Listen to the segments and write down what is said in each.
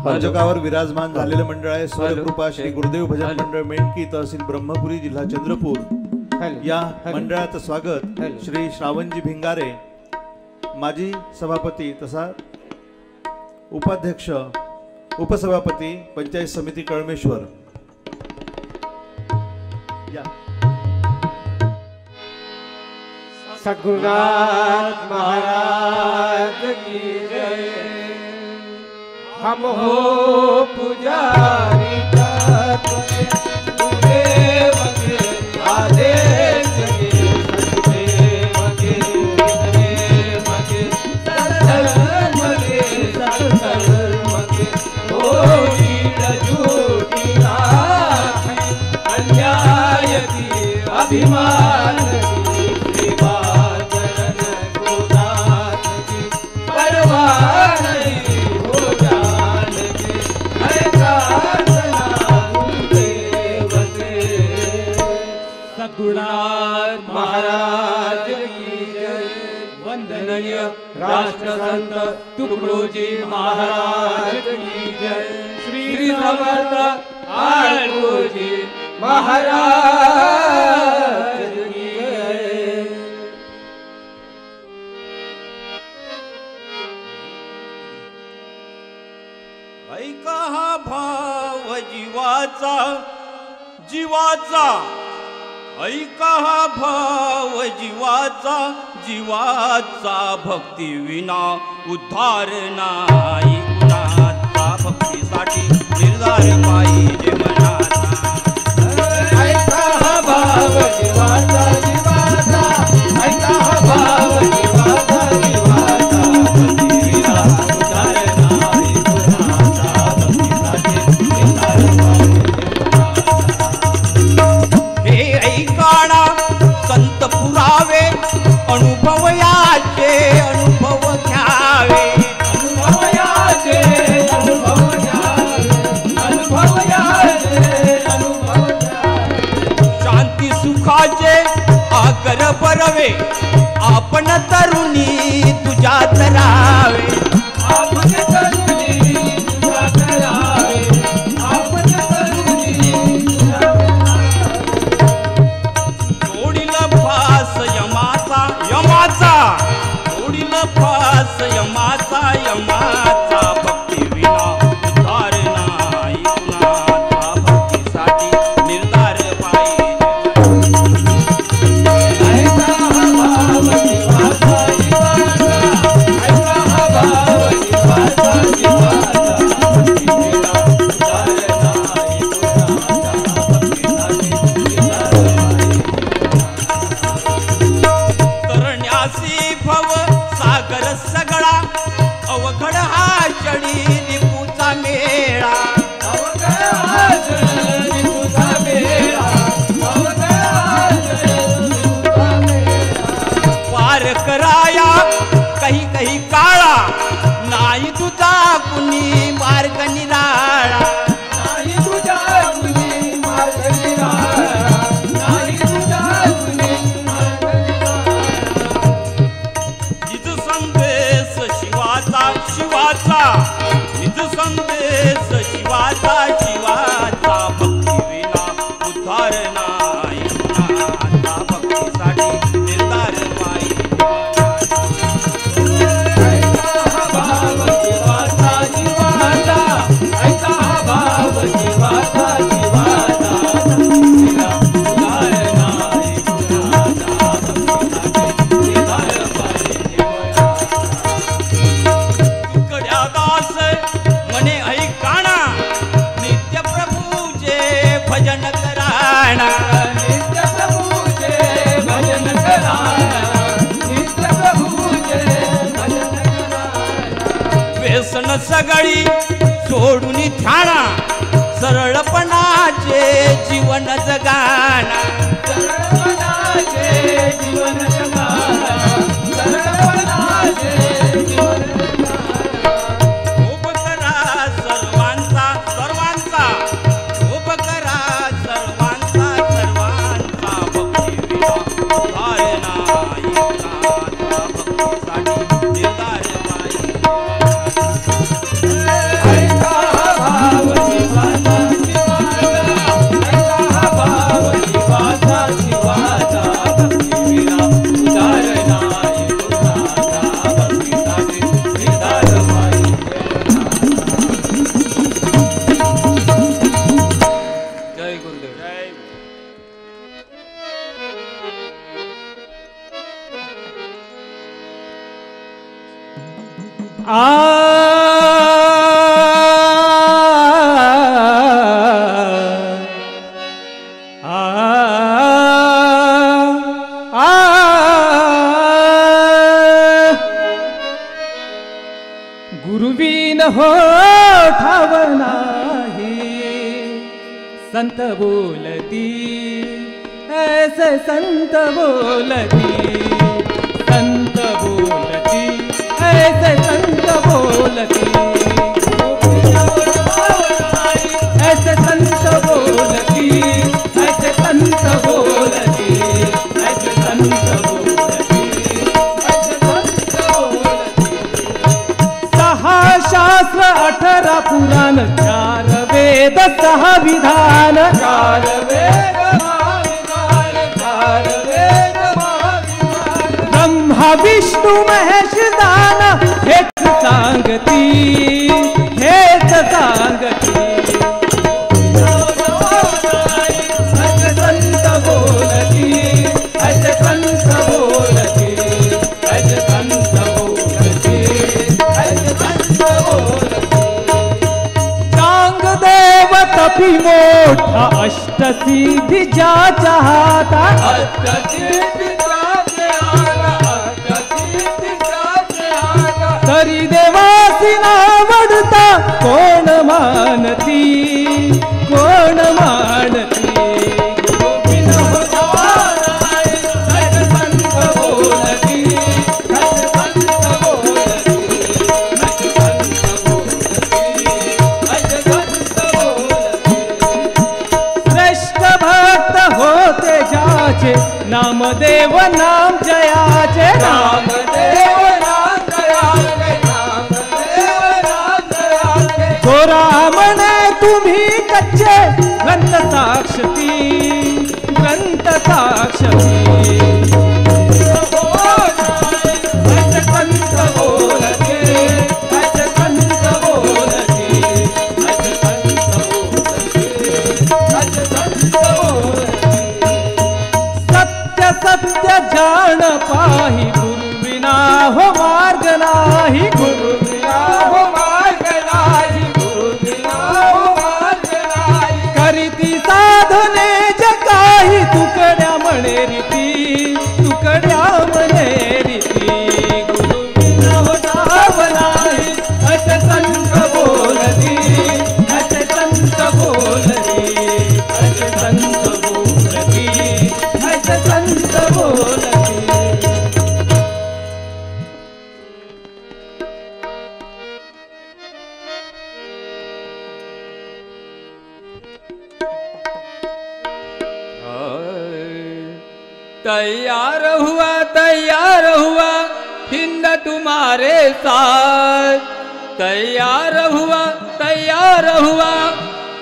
मंचकावर विराजमान झालेले मंडळ आहे स्वरकृपा श्री गुरुदेव भजन मंडळ मेणकी तहसील ब्रह्मपुरी जिल्हा चंद्रपूर। या मंडळाचं स्वागत श्री श्रावणजी भिंगारे माजी सभापती तसा उपाध्यक्ष उपसभापती पंचायत समिती कळमेश्वर या सद्गुरुनाथ महाराज की जय। हम हो पुजारी देव के आदेश के सतदेव के देव के सतधर्म के सतधर्म के कोई झूठी है अन्याय की अभिमान की बात गुरुनाथ की परवाह नहीं हो जान की है प्रार्थना गुरुदेव से। सद्गुरुनाथ महाराज की जय। वंदनीय राष्ट्र संत तुकडोजी महाराज की जय। श्री समर्थ आळंदीजी महाराज की जय। ऐका हा भाव जीवाचा जीवाचा, ऐका हा भाव जीवाचा जीवाचा, भक्ती विना उद्धार नाही कुणाचा, भक्तीसाठी निर्धार पाहिजे मनाचा। ऐका हा भाव जीवाचा जीवाचा, ऐका हा भाव जीवाचा जीवाचा, भक्ती विना उद्धार नाही कुणाचा, भक्तीसाठी निर्धार पाहिजे। हे ऐकाणा संत पुरावे अनुभव याचे अनुभव घ्यावे, अनुभव याचे अनुभव घ्यावे, अनुभव याचे अनुभव घ्यावे। शांती सुखाचे आगर बरवे आपण तरुणी तुझ्यात राहावे, आपण तरुणी तुझ्यात राहावे, आपण तरुणी तुझ्यात राहावे। जोडील फास यमाचा यमाचा, जोडील फास यमाचा यमाचा, भक्ती विना उद्धार नाही कुणाचा, भक्तीसाठी निर्धार पाहिजे। ऐका हा भाव जीवाचा जीवाचा, ऐका हा भाव जीवाचा जीवाचा, भक्ती विना उद्धार नाही कुणाचा, भक्तीसाठी निर्धार पाहिजे। तरण्यासी भव सागर सगळा अवघड हा चढी रिपूचा मेळा, पार कराया काही काही काळा नाही तुझा कुणी मार्ग निराळा, नाही तुझा कुणी मार्ग निराळा, नाही तुझा कुणी मार्ग निराळा। निज संदेश शिवाचा शिवाचा, निज संदेश शिवाचा शिवाचा, भक्ती विना उद्धार नाही कुणाचा, भक्तीसाठी निर्धार पाहिजे। ऐका हा भाव जीवाचा जीवाचा, ऐका हा भाव जीवाचा जीवाचा, भक्तीला उद्धार नाही कुणाचा, भक्तीसाठी निर्धार पाहिजे। तुकड्या दास म्हणे ऐकाणा नित्य प्रभूचे भजन कराणा, नित्य प्रभूचे भजन कराणा, नित्य प्रभूचे भजन कराणा। व्यसन सगळी सोडून ध्याना सरळपणाचे जीवन जगाना, सरळपणाचे जीवन जगाना, सरळपणाचे जीवन जगाना। शोभ करा सर्वांचा सर्वांचा, शोभ करा सर्वांचा सर्वांचा, भक्ती विना उद्धार नाही कुणाचा, भक्तीसाठी निर्धार पाहिजे। ऐका ठाव नाही। संत बोलती ऐसे संत बोलती, संत बोलती ऐसे संत बोलती, ऐसे संत बोलती, ऐसे संत बोलती, ऐसे संत बोलती, ऐसे संत बोलती। 6 शास्त्र 18 पुराण 4 वेद 6 विधान, 4 वेद महाविधान, 4 वेद महाविधान। ब्रह्मा विष्णु महेश दान हेच सांगती, हेच सांगती। ऐसे संत बोलती, ऐसे संत बोलती, ऐसे संत बोलती, ऐसे संत बोलती। चांगदेव तपी मोठा अष्टसिद्धी ज्याच्या हातात, अष्टसिद्धी ज्याच्या हातात, अष्टसिद्धी ज्याच्या हातात। तरी देवासी नावडता कोण मानती, कोण मानती। गोविंद भगवान ऐसे संत बोलती, ऐसे संत बोलती, ऐसे संत बोलती, ऐसे संत बोलती। श्रेष्ठ भक्त होते ज्याचे नामदेव नाम जयाचे, नामदेव नाम जयाचे, नामदेव नाम जयाचे। गोरा म्हणे तुम्ही कच्चे ग्रंथ साक्षती, ग्रंथ साक्षती। ऐसे संत बोलते, ऐसे संत बोलते, ऐसे संत बोलते, ऐसे संत बोलते। सत्य सत्य जान पाही गुरु बिना हो मार्ग नाही, गुरु बिना हो मार्ग नाही, गुरु बिना हो मार्ग नाही। करीती साधने जकाही तुकड्या म्हणे रीती, तुकड्या म्हणे रीती। गुरु बिना हो ठाव नाही, ऐसे संत बोलती, ऐसे संत बोलती, ऐसे संत बोलती, ऐसे संत बोलती। तैयार हुआ हिंद तुम्हारे साथ, तैयार हुआ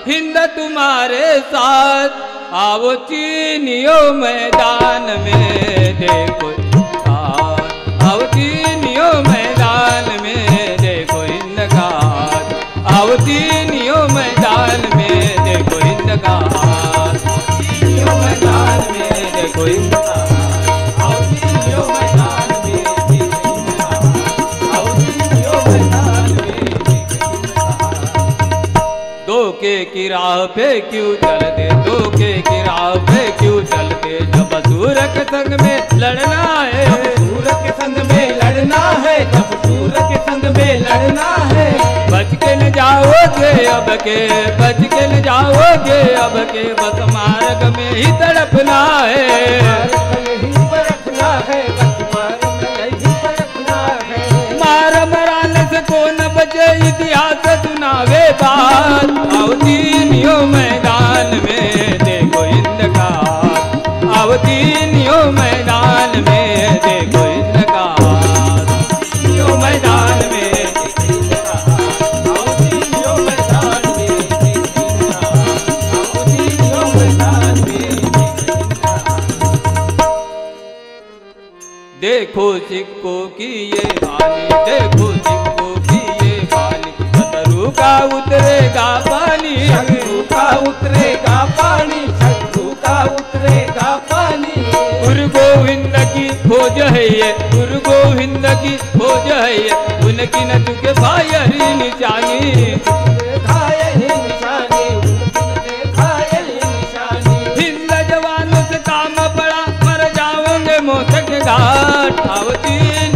हिंद तुम्हारे साथ। आओ चीनियों मैदान में देखो साथ, आओ चीनियों मैदान में देखो हिंद का हाथ, आओ चीनियों मैदान में देखो हिंद का हाथ, चीनियों मैदान में देखो हिंद का हाथ, आओ चीनियों मैदान में देखो हिंद का हाथ, आओ चीनियों मैदान में देखो हिंद का हाथ। धोखे की राह पे क्यों चलते, धोखे की राह पे क्यों चलते। जब सूर के संग में लड़ना है, सूर के संग में लड़ना है, जब सूर के संग में लड़ना है। बच के न जाओगे अब के, बच के न जाओगे अब के। बस मार्ग में ही तड़पना है, मार मराने से कौन बचे इतिहास सुनावे बात। आओ तीनियों मैदान में देखो हिंद का हाथ, आओ तीनियों मैदान में देखो हिंद का हाथ, तीनियों मैदान में देखो हिंद का हाथ, आओ तीनियों मैदान में देखो हिंद का हाथ, आओ तीनियों मैदान में देखो हिंद का हाथ। देखो सिक्कों की ये बानी, देखो सिक्कों की ये बानी। शत्रु का उतरेगा पानी, शत्रु का उतरेगा पानी, शत्रु का उतरेगा पानी। गुरु गोविंद की खोज है ये, गुरु गोविंद की खोज है ये। उनकी न चुके भायरी निशानी, हिंद जवानों से काम पड़ा मर जाओगे मौत के घाट। आओ तीन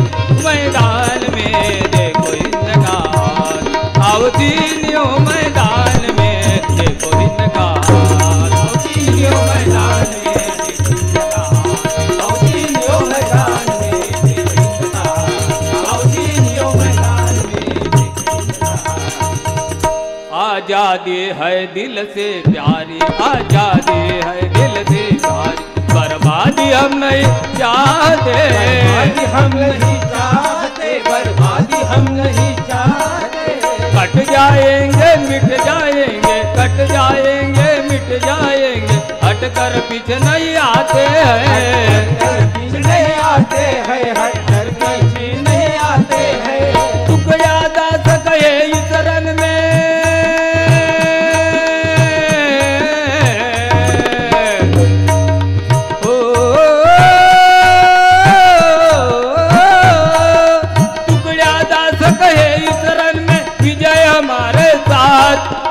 मैदान में देखो हिंद का हाथ, आओ तीन तीनियों मैदान में देखो इनका तीनियों मैदान में देखो इनका तीनियों मैदान में देखो इनका तीनियों मैदान में देखो इनका। आजादी है दिल से प्यारी आजादी है दिल से प्यारी बर्बादी हम नहीं चाहते हम नहीं चाहते बर्बादी हम नहीं चाहते। कट जाएंगे मिट जाएंगे कट जाएंगे मिट जाएंगे हट कर पीछे नहीं आते हैं पीछे नहीं आते हैं हट कर पीछे नहीं आते हैं। तुक याद आ सके इस रन में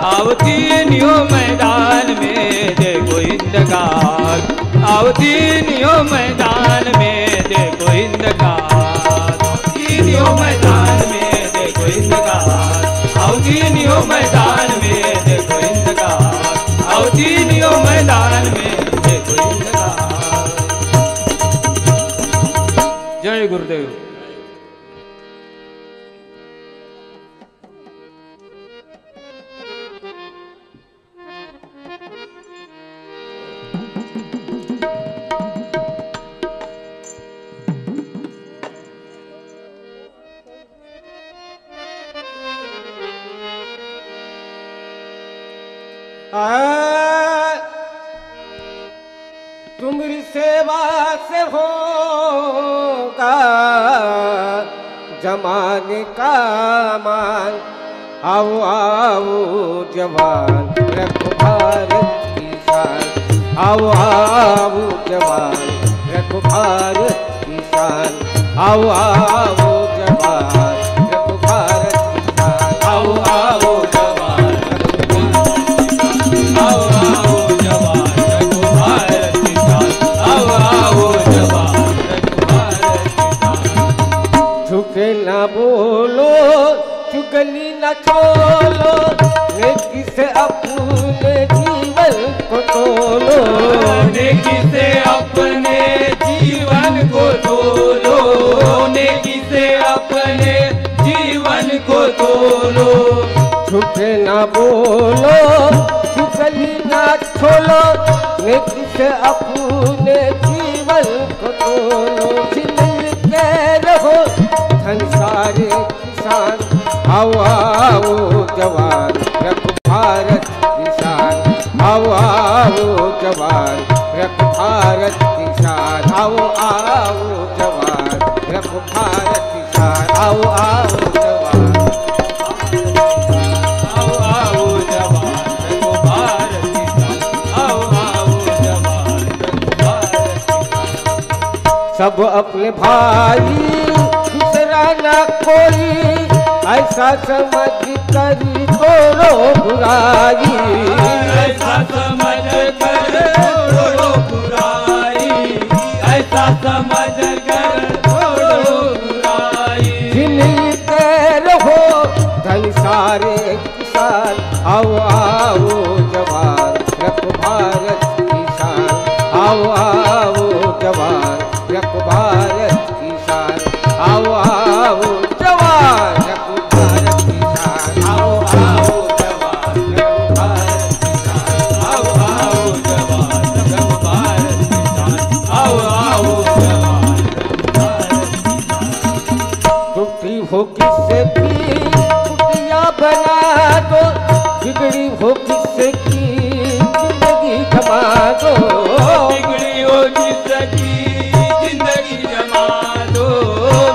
आओ तीनियों मैदान में देखो इंतकाल आओ तीनियों मैदान में देखो इंतकाल तीनियों मैदान में देखो इंतकाल आओ तीनियों मैदान में देखो इंतकाल आओ तीनियों मैदान में देखो इंतकाल। जय गुरुदेव। तुम्हारी सेवा से होगा जमाने का मान। आओ आओ जवान रखो भारत की शान। आओ आओ जवान रखो भारत की शान। आओ आओ जवान रखो भारत की शान। आओ आओ जवान आओ आओ जवान रखो भारत की शान आओ आओ जवान रखो भारत की शान। झुके ना बोलो चुगली न छोलो नेकी से अपने जीवन को तोलो। नेकी से अपने जीवन को तोलो नेकी से अपने जीवन को तोलो। झूठे ना बोलो चुगली ना छोलो नेकी से अपने जीवन को तोलो। मिल के रहो धन सारे किसान। आओ आओ जवान रखो भारत की शान। आओ आओ जवान रखो भारत की शान। आओ आओ जवान रखो भारत की शान। आओ आओ जवान आओ आओ जवान रखो भारत की शान आओ आओ जवान रखो भारत की शान। सब अपने भाई दूसरा ना कोई ऐसा समझ कर छोड़ो बुराई। ऐसा समझ कर छोड़ो बुराई ऐसा समझ कर छोड़ो बुराई। मिलते रहो धन सारे किसान। आओ आओ जवान रखो भारत की शान। आओ आओ जवान रखो भारत की शान। आओ आओ जवान रखो भारत की शान। आओ आओ जवान रखो भारत की शान। आओ आओ जवान रखो भारत की शान आओ आओ जवान रखो भारत की शान। टूटी हो किससे की टुटिया बना दो। बिगड़ी हो किससे की जिंदगी जमा दो। बिगड़ी हो जिंदगी जिंदगी जमा दो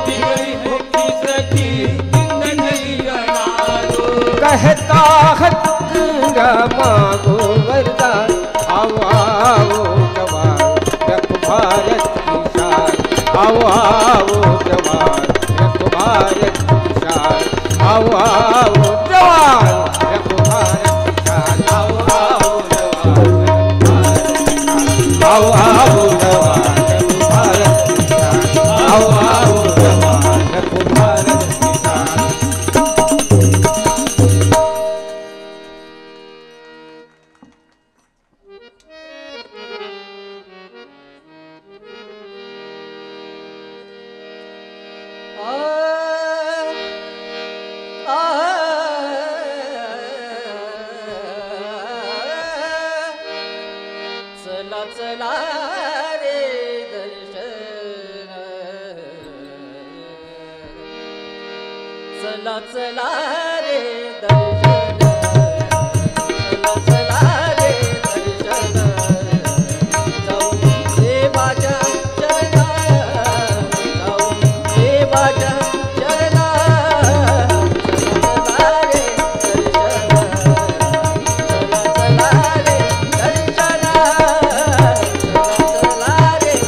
बिगड़ी हो जिंदगी जिंदगी जमा दो। कहता है टुकड़ा मांगो वरदान। आओ आओ जवान रखो भारत की शान। आओ आओ जवान रखो भारत की शान। आओ आओ जवान रखो भारत की शान। आओ आओ जवान आओ आओ जवान रखो भारत की शान। आओ आओ जवान रखो भारत की शान। चला चला रे दर्शन चला चला रे दर्शन जाऊ देवाच्या चरणा जाऊ देवाच्या चरणा चला रे दर्शन चला चला रे दर्शन चला रे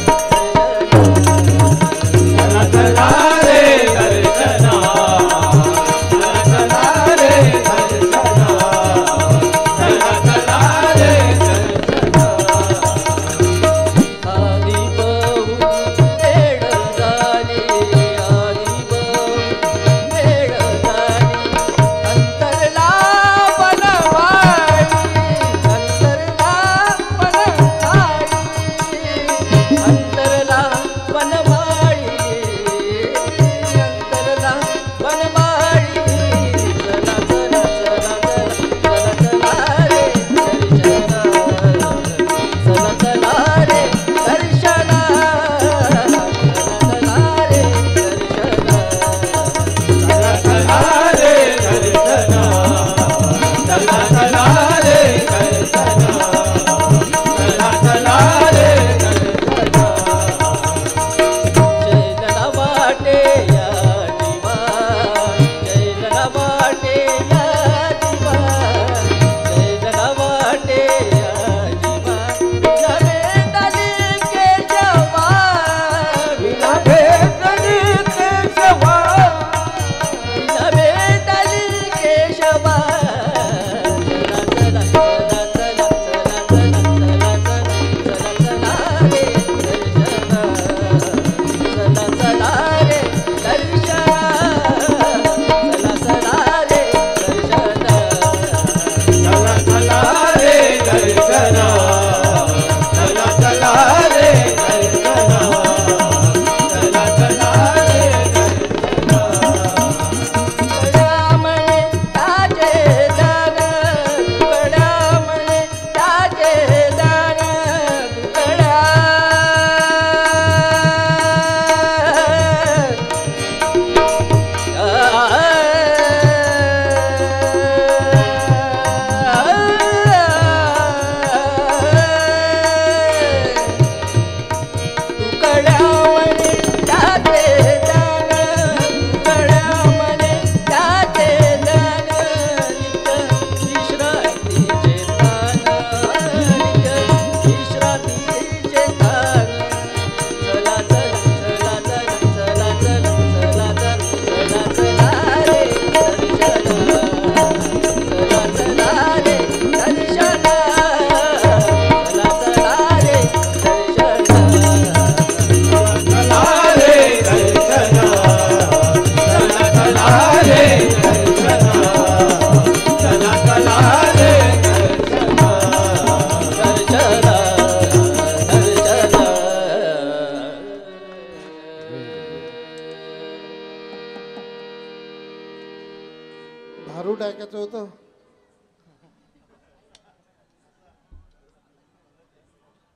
भारूड ऐकायचं होतं.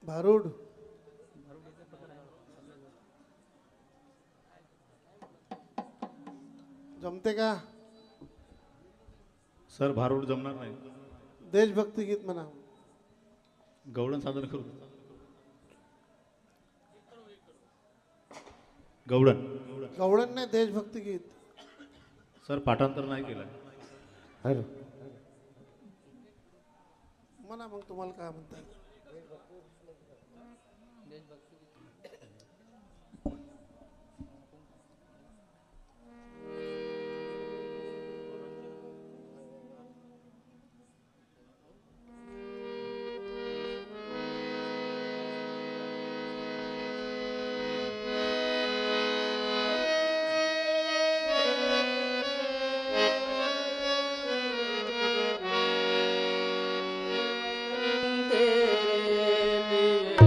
भारूड जमते का? सर भारूड जमणार नाही. देशभक्ती गीत म्हणा. गवळण सादर करू. गवळण गवळण नाही, देशभक्ती गीत. सर पाठांतर नाही केलं. हॅलो म्हणा मग, तुम्हाला काय म्हणतात? तेरे लिए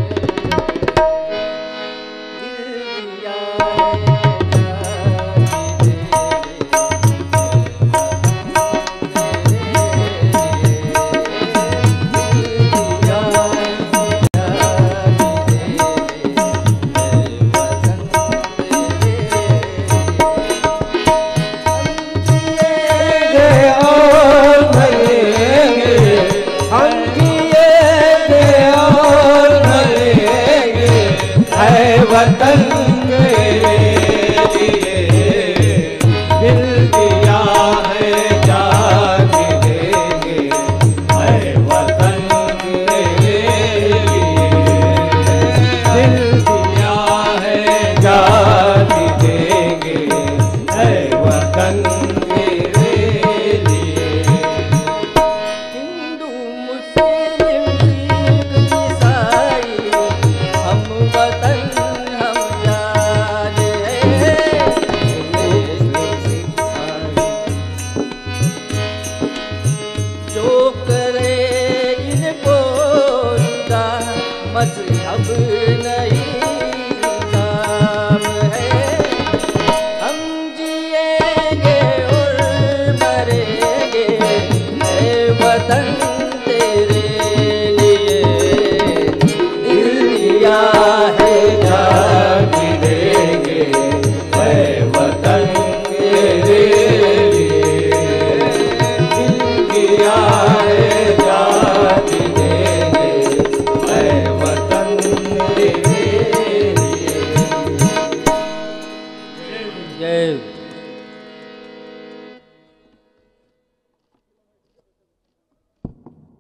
मजहब नहीं हिसाब है। हम जिएंगे और मरेंगे, ऐ वतन